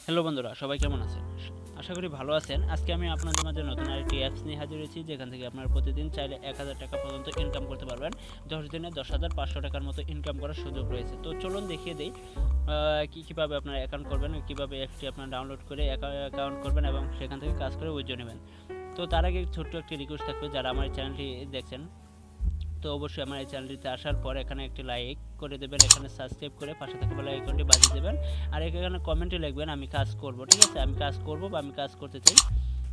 Hello বন্ধুরা, সবাই কেমন আছেন? আশা করি ভালো আছেন। আজকে আমি আপনাদের মাঝে নতুন আরেকটি অ্যাপস নিয়ে হাজির হয়েছি, যেখান থেকে আপনারা প্রতিদিন চাইলে 1000 টাকা পর্যন্ত ইনকাম করতে পারবেন। 10 দিনে 10,500 টাকার মতো ইনকাম করার সুযোগ রয়েছে। তো চলুন দেখিয়ে দিই কীভাবে আপনারা অ্যাকাউন্ট করবেন, কীভাবে অ্যাপসটি আপনারা ডাউনলোড করে অ্যাকাউন্ট করবেন এবং সেখান থেকে কাজ করে উইথড্র নেবেন। তো তার আগে ছোট্ট একটি রিকোয়েস্ট থাকবে, যারা আমার চ্যানেলটি দেখছেন তো অবশ্যই আমার এই চ্যানেলটিতে আসার পর এখানে একটি লাইক করে দেবেন, এখানে সাবস্ক্রাইব করে পাশে থাকা বেল আইকনটি বাজিয়ে দেবেন, আর এখানে কমেন্টে লিখবেন আমি কাজ করব। ঠিক আছে, আমি কাজ করব বা আমি কাজ করতে চাই,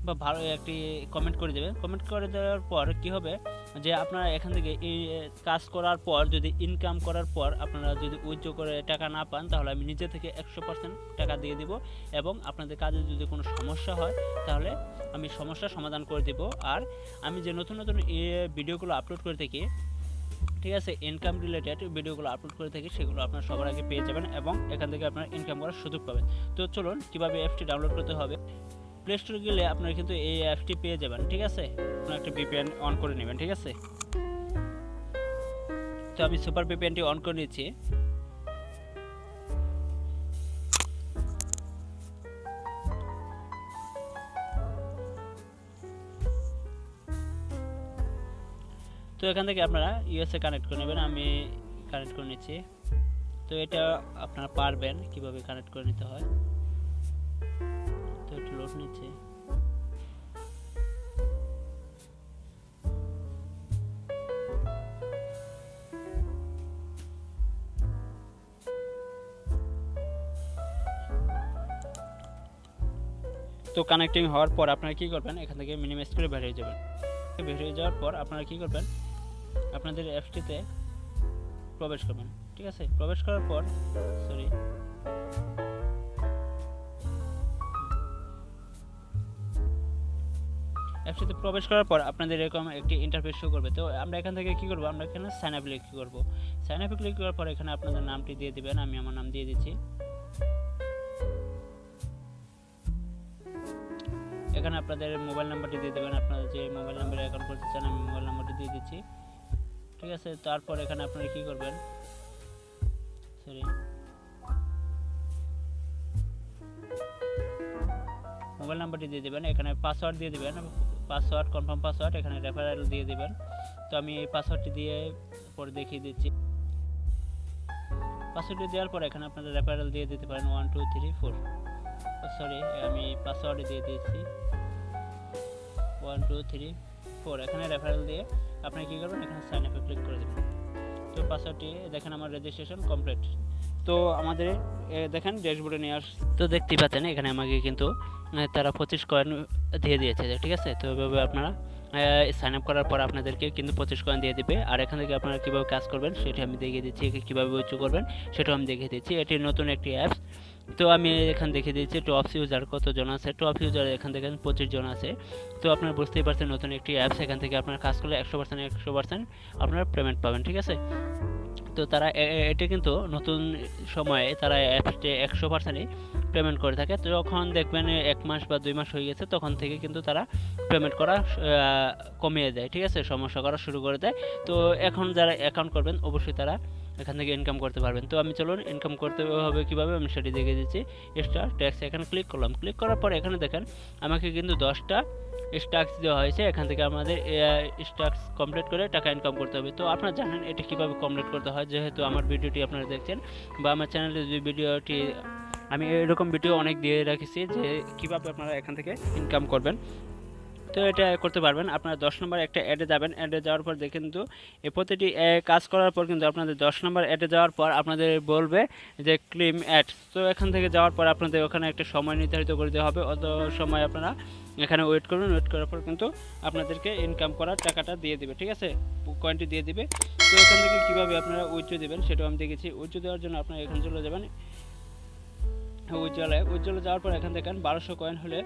বা ভালো একটি কমেন্ট করে দেবেন। কমেন্ট করে দেওয়ার পর কি হবে যে আপনারা এখান থেকে এই কাজ করার পর যদি ইনকাম করার পর আপনারা যদি উইথড্র করে টাকা না পান, তাহলে আমি নিজে থেকে 100% টাকা দিয়ে দিব, এবং আপনাদের কাজে যদি কোনো সমস্যা হয় তাহলে আমি সমস্যার সমাধান করে দেব। আর আমি যে নতুন নতুন ভিডিওগুলো আপলোড করে থাকি, ঠিক আছে, ইনকাম রিলেটেড ভিডিওগুলো আপলোড করে থাকি, সেগুলো আপনারা সবার আগে পেয়ে যাবেন এবং এখান থেকে আপনারা ইনকাম করার সুযোগ পাবেন। তো চলুন কীভাবে অ্যাপটি ডাউনলোড করতে হবে। প্লে স্টোরে গেলে আপনারা কিন্তু এই অ্যাপটি পেয়ে যাবেন। ঠিক আছে, আপনারা একটা ভিপিএন অন করে নেবেন। ঠিক আছে, তো আমি সুপার ভিপিএনটি অন করে নিচ্ছি। তো এখান থেকে আপনারা ইউএসএ কানেক্ট করে নেবেন। আমি কানেক্ট করে নিচ্ছি। তো এটা আপনারা পারবেন কিভাবে কানেক্ট করে নিতে হয়। তো একটু লোড নিচ্ছে। তো কানেক্টিং হওয়ার পর আপনারা কি করবেন, এখান থেকে মিনিমাইজ করে বের হয়ে যাবেন। বের হয়ে যাওয়ার পর আপনারা কি করবেন, আপনাদের অ্যাপসটিতে প্রবেশ করবেন। ঠিক আছে, প্রবেশ করার পর অ্যাপসটিতে প্রবেশ করার পর আপনাদের এরকম একটি ইন্টারফেস শো করবে। তো আমরা এখান থেকে কি করব, আমরা এখানে সাইন আপ ক্লিক করব। সাইন আপ ক্লিক করার পর এখানে আপনাদের নামটি দিয়ে দিবেন। আমি আমার নাম দিয়ে দিচ্ছি। এখানে আপনাদের মোবাইল নাম্বারটি দিয়ে দেবেন, আপনারা যে মোবাইল নাম্বারে অ্যাকাউন্ট করতে চান আমি মোবাইল নাম্বারটি দিয়ে দিচ্ছি। ঠিক আছে, তারপর এখানে আপনারা কি করবেন, মোবাইল নাম্বারটি দিয়ে দেবেন, এখানে পাসওয়ার্ড দিয়ে দেবেন, পাসওয়ার্ড কনফার্ম পাসওয়ার্ড, এখানে রেফারেল দিয়ে দেবেন। তো আমি এই পাসওয়ার্ডটি দিয়ে পরে দেখিয়ে দিচ্ছি। পাসওয়ার্ডটি দেওয়ার পর এখানে আপনাদের রেফারেল দিয়ে দিতে পারেন 1 2 3 4। আমি পাসওয়ার্ডে দিয়ে দিয়েছি 1 2 3 4। এখানে রেফারেল দিয়ে আপনি কি করবেন, এখানে সাইন আপে ক্লিক করে দেবেন। তো পাসওয়ার্ডটি দেখেন আমার রেজিস্ট্রেশন কমপ্লিট। তো আমাদের দেখেন ড্যাশবোর্ডে নিয়ে তো দেখতেই পাচ্ছেন এখানে আমাকে কিন্তু তারা 25 কয়েন দিয়ে দিয়েছে। ঠিক আছে, তো এভাবে আপনারা সাইন আপ করার পর আপনাদেরকে কিন্তু 25 কয়েন দিয়ে দিবে। আর এখান থেকে আপনারা কীভাবে কাজ করবেন সেটা আমি দেখিয়ে দিচ্ছি, কীভাবে উইথড্র করবেন সেটাও আমি দেখিয়ে দিচ্ছি। এটি নতুন একটি অ্যাপস। তো আমি এখানে দেখিয়ে দিচ্ছি টপ ইউজার কতজন আছে। টপ ইউজার এখান থেকে 25 জন আছে। তো আপনারা বুঝতেই পারছেন নতুন একটি অ্যাপস, এখান থেকে আপনারা কাজ করলে 100% আপনারা পেমেন্ট পাবেন। ঠিক আছে, তো তারা এটা কিন্তু নতুন সময়ে তারা অ্যাপসে 100%ই পেমেন্ট করে থাকে। তো যখন দেখবেন 1 মাস বা 2 মাস হয়ে গেছে, তখন থেকে কিন্তু তারা পেমেন্ট করা কমিয়ে দেয়। ঠিক আছে, সমস্যা করা শুরু করে দেয়। তো এখন যারা অ্যাকাউন্ট করবেন অবশ্যই তারা এখান থেকে ইনকাম করতে পারবেন। তো আমি চলুন ইনকাম করতে হবে কীভাবে আমি সেটি দেখিয়ে দিচ্ছি। এক্সট্রা ট্যাক্স এখানে ক্লিক করলাম। ক্লিক করার পর এখানে দেখেন আমাকে কিন্তু 10টা স্ট্যাক্স দেওয়া হয়েছে। এখান থেকে আমাদের স্ট্যাক্স কমপ্লিট করে টাকা ইনকাম করতে হবে। তো আপনারা জানেন এটা কীভাবে কমপ্লিট করতে হয়, যেহেতু আমার ভিডিওটি আপনারা দেখছেন বা আমার চ্যানেলে যে ভিডিওটি আমি এরকম ভিডিও অনেক দিয়ে রাখছি যে কীভাবে আপনারা এখান থেকে ইনকাম করবেন। তো এটা করতে পারবেন। আপনারা 10 নম্বর একটা অ্যাডে যাবেন। অ্যাডে যাওয়ার পর দেখেন কিন্তু প্রতিটি কাজ করার পর কিন্তু আপনাদের 10 নম্বর অ্যাডে যাওয়ার পর আপনাদের বলবে যে ক্লেম অ্যাড। তো এখান থেকে যাওয়ার পর আপনাদের ওখানে একটা সময় নির্ধারিত করে দেওয়া হবে। অত সময় আপনারা এখানে ওয়েট করবেন। ওয়েট করার পর কিন্তু আপনাদেরকে ইনকাম করার টাকাটা দিয়ে দেবে। ঠিক আছে, কয়েনটি দিয়ে দিবে। তো এখান থেকে কীভাবে আপনারা উইথড্র দেবেন সেটাও আমি দেখেছি। উইথড্র দেওয়ার জন্য আপনারা এখানে চলে যাবেন উইথড্রলে যাওয়ার পর এখান থেকে 1200 কয়েন হলে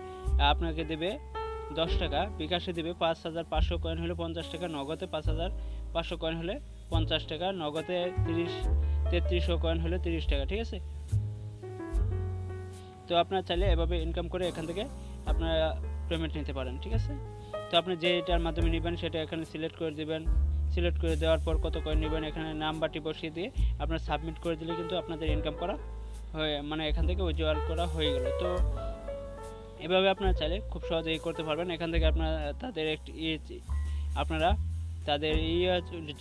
আপনাকে দেবে 10 টাকা, বিকাশে দেবে 5500 কয়েন হলে 50 টাকা, নগদে 5500 কয়েন হলে 50 টাকা, নগদে 3300 কয়েন হলে 30 টাকা। ঠিক আছে, তো আপনারা চাইলে এভাবে ইনকাম করে এখান থেকে আপনারা পেমেন্ট নিতে পারেন। ঠিক আছে, তো আপনি যেটার মাধ্যমে নেবেন সেটা এখানে সিলেক্ট করে দেবেন। সিলেক্ট করে দেওয়ার পর কত কয়েন নেবেন এখানে নাম্বারটি বসিয়ে দিয়ে আপনারা সাবমিট করে দিলে কিন্তু আপনাদের ইনকাম করা মানে এখান থেকে উইথড্রয়াল করা হয়ে গেল। তো এভাবে আপনারা চাইলে খুব সহজেই করতে পারবেন। এখান থেকে আপনারা তাদের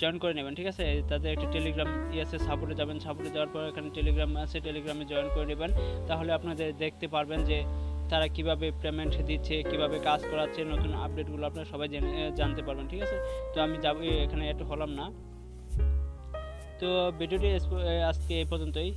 জয়েন করে নেবেন, ঠিক আছে। তাদের একটা টেলিগ্রাম আছে, সাপোর্টে যাবেন, সাপোর্টে যাওয়ার পর এখানে টেলিগ্রাম আছে, টেলিগ্রামে জয়েন করে নেবেন। তাহলে আপনাদের দেখতে পারবেন যে তারা কিভাবে পেমেন্ট দিচ্ছে, কিভাবে কাজ করাচ্ছে, নতুন আপডেটগুলো আপনারা সবাই জানতে পারবেন, ঠিক আছে। তো আমি যাব এখানে একটু হলাম না। তো ভিডিওটি আজকে এই পর্যন্তই।